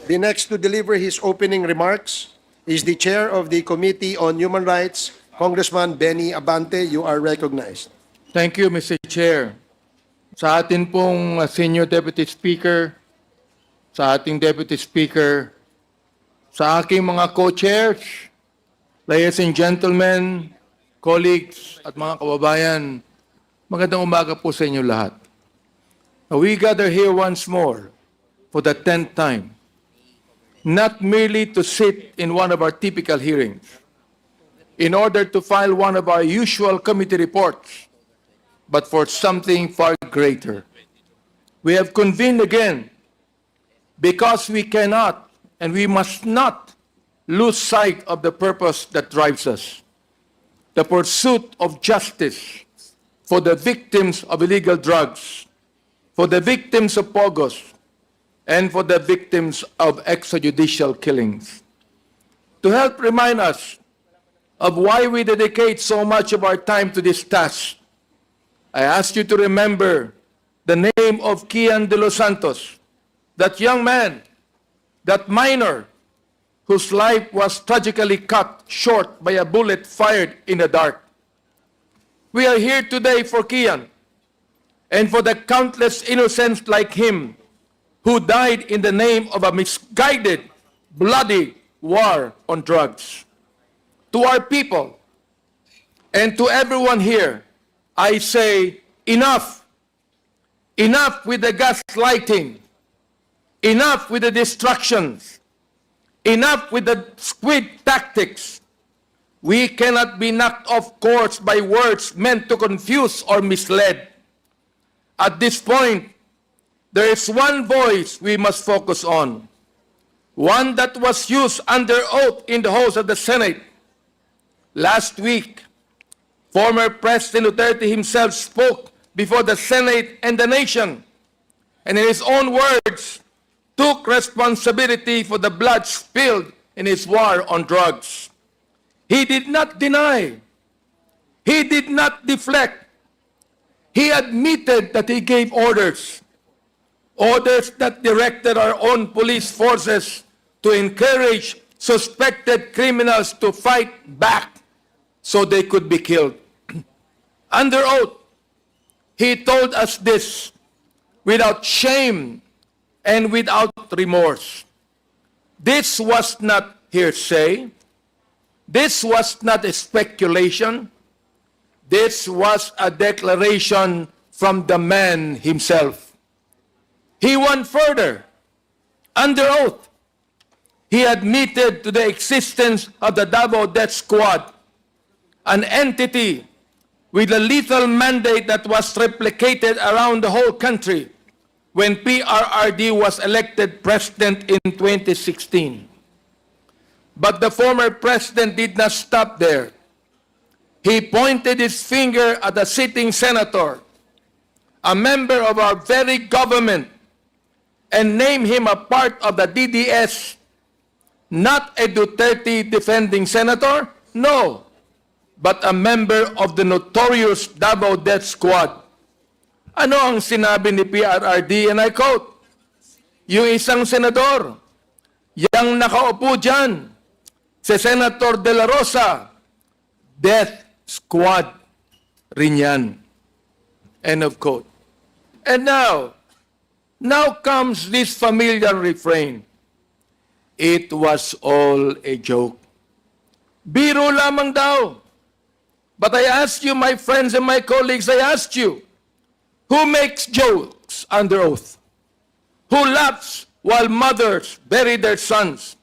The next to deliver his opening remarks is the Chair of the Committee on Human Rights, Congressman Benny Abante. You are recognized. Thank you, Mr. Chair. Sa atin pong Senior Deputy Speaker, sa ating Deputy Speaker, sa aking mga co-chairs, ladies and gentlemen, colleagues at mga kababayan, magandang umaga po sa inyo lahat. We gather here once more for the 10th time, not merely to sit in one of our typical hearings, in order to file one of our usual committee reports, but for something far greater. We have convened again because we cannot and we must not lose sight of the purpose that drives us, the pursuit of justice for the victims of illegal drugs, for the victims of POGOs, and for the victims of extrajudicial killings. To help remind us of why we dedicate so much of our time to this task, I ask you to remember the name of Kian de los Santos, that young man, that minor, whose life was tragically cut short by a bullet fired in the dark. We are here today for Kian and for the countless innocents like him who died in the name of a misguided, bloody war on drugs. To our people and to everyone here, I say, enough. Enough with the gaslighting. Enough with the distractions. Enough with the squid tactics. We cannot be knocked off course by words meant to confuse or mislead. At this point, there is one voice we must focus on, one that was used under oath in the halls of the Senate. Last week, former President Duterte himself spoke before the Senate and the nation, and in his own words, took responsibility for the blood spilled in his war on drugs. He did not deny. He did not deflect. He admitted that he gave orders that directed our own police forces to encourage suspected criminals to fight back so they could be killed. Under oath, he told us this without shame and without remorse. This was not hearsay. This was not a speculation. This was a declaration from the man himself. He went further. Under oath, he admitted to the existence of the Davao Death Squad, an entity with a lethal mandate that was replicated around the whole country when PRRD was elected president in 2016. But the former president did not stop there. He pointed his finger at a sitting senator, a member of our very government, and named him a part of the DDS, not a Duterte defending senator, no, but a member of the notorious Davao Death Squad. Ano ang sinabi ni PRRD? And I quote, yung isang senador, yang nakaupo dyan, si Senator De La Rosa, Death Squad rin yan. End of quote. And now comes this familiar refrain. It was all a joke. Biro lamang daw. But I ask you, my friends and my colleagues, I ask you, who makes jokes under oath? Who laughs while mothers bury their sons?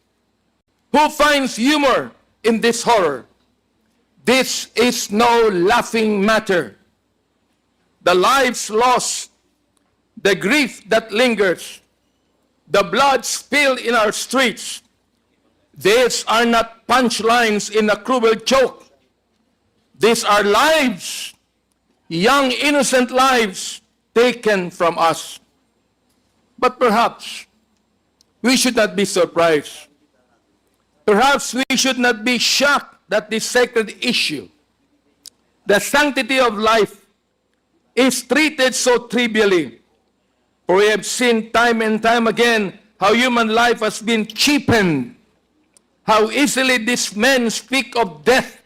Who finds humor in this horror? This is no laughing matter. The lives lost, the grief that lingers, the blood spilled in our streets, these are not punchlines in a cruel joke. These are lives, young innocent lives taken from us. But perhaps we should not be surprised. Perhaps we should not be shocked that this sacred issue, the sanctity of life, is treated so trivially. For we have seen time and time again how human life has been cheapened, how easily these men speak of death,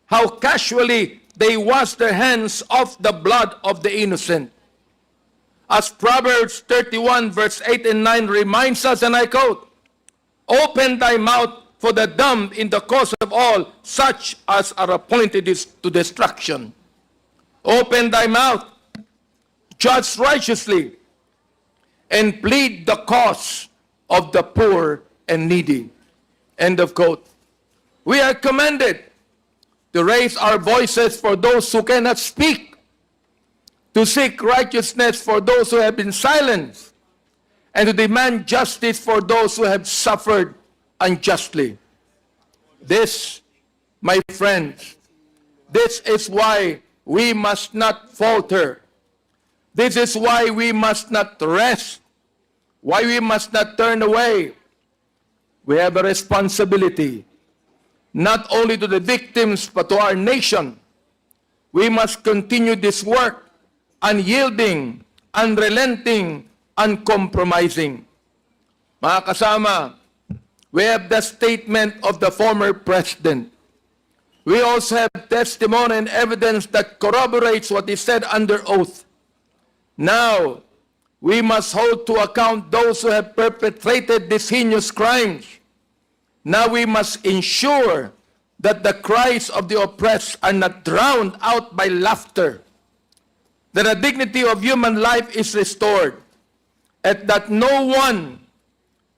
how casually they wash their hands of the blood of the innocent. As Proverbs 31 verse 8 and 9 reminds us, and I quote, "Open thy mouth for the dumb in the cause of all such as are appointed to destruction. Open thy mouth, judge righteously, and plead the cause of the poor and needy." End of quote. We are commanded to raise our voices for those who cannot speak, to seek righteousness for those who have been silenced, and to demand justice for those who have suffered unjustly. This, my friends, this is why we must not falter. This is why we must not rest, why we must not turn away. We have a responsibility, not only to the victims, but to our nation. We must continue this work, unyielding, unrelenting, uncompromising. Mga kasama, we have the statement of the former president. We also have testimony and evidence that corroborates what he said under oath. Now, we must hold to account those who have perpetrated these heinous crimes. Now we must ensure that the cries of the oppressed are not drowned out by laughter, that the dignity of human life is restored, and that no one,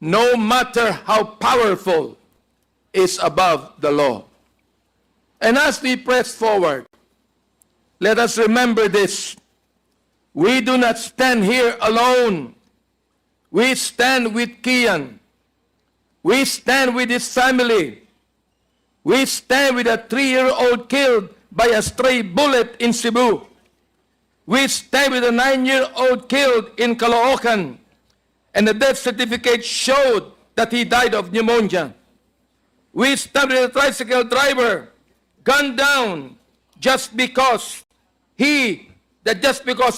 no matter how powerful, is above the law. And as we press forward, let us remember this. We do not stand here alone. We stand with Kian. We stand with his family. We stand with a 3-year-old killed by a stray bullet in Cebu. We stand with a 9-year-old killed in Caloocan, and the death certificate showed that he died of pneumonia. We stand with a tricycle driver gunned down just because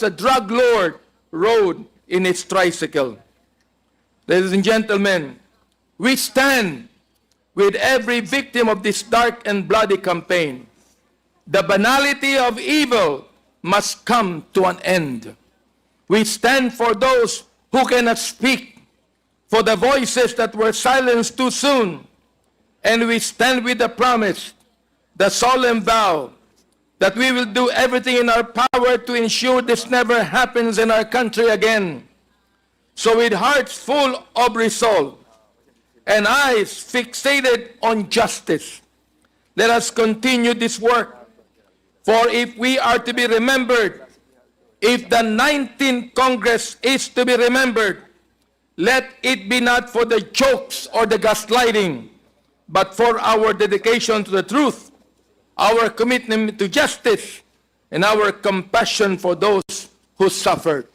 a drug lord rode in his tricycle. Ladies and gentlemen, we stand with every victim of this dark and bloody campaign. The banality of evil must come to an end. We stand for those who cannot speak, for the voices that were silenced too soon, and we stand with the promise, the solemn vow, that we will do everything in our power to ensure this never happens in our country again. So with hearts full of resolve and eyes fixated on justice, let us continue this work. For if we are to be remembered, if the 19th Congress is to be remembered, let it be not for the jokes or the gaslighting, but for our dedication to the truth, our commitment to justice, and our compassion for those who suffered.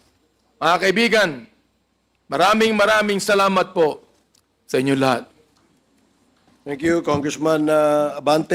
Mga kaibigan, maraming salamat po sa inyo lahat. Thank you, Congressman Abante.